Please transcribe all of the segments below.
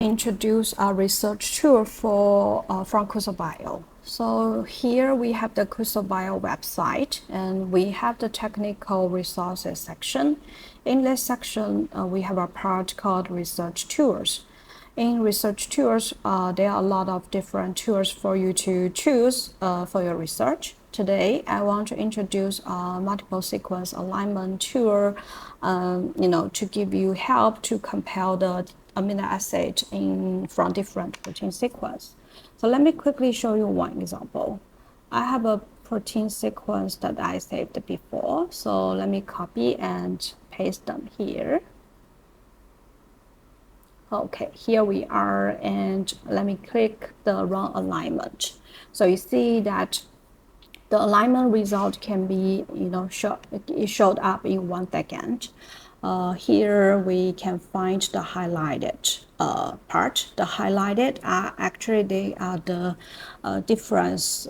Introduce a research tool for from CUSABIO. So here we have the CUSABIO website, and we have the technical resources section. In this section, we have a part called research tools. In research tools, there are a lot of different tools for you to choose for your research. Today, I want to introduce a multiple sequence alignment tool, to give you help to compare the amino acid from different protein sequence. So let me quickly show you one example. I have a protein sequence that I saved before, so let me copy and paste them here. Okay, here we are, and let me click the run alignment. So you see that the alignment result can be, it showed up in 1 second. Here we can find the highlighted part. The highlighted are actually they are the difference,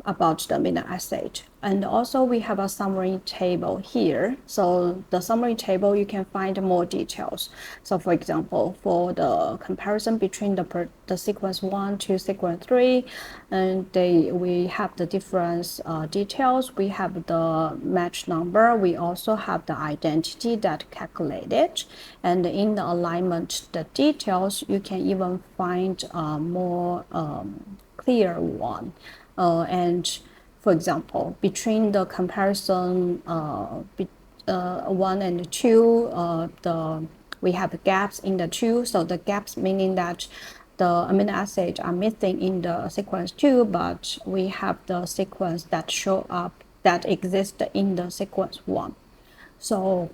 about the amino acid. And also we have a summary table here. So the summary table, you can find more details. So for example, for the comparison between the sequence 1 to sequence 3, and we have the difference details. We have the match number. We also have the identity that calculated. And in the alignment, the details, you can even find more clear one. And for example, between the comparison 1 and 2, we have gaps in the 2. So the gaps meaning that the amino acids are missing in the sequence 2, but we have the sequence that show up that exists in the sequence 1. So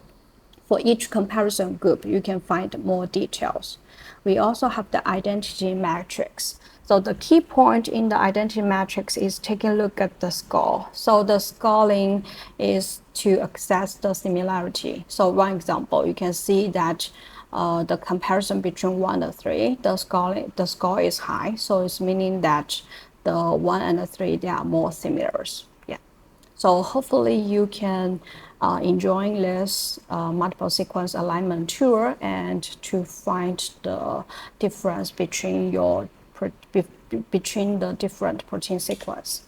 for each comparison group, you can find more details. We also have the identity matrix. So the key point in the identity matrix is taking a look at the score. So the scoring is to access the similarity. So one example, you can see that the comparison between 1 and 3, the score is high. So it's meaning that the 1 and the 3, they are more similar. Yeah. So hopefully you can enjoy this multiple sequence alignment tool and to find the difference between the different protein sequence.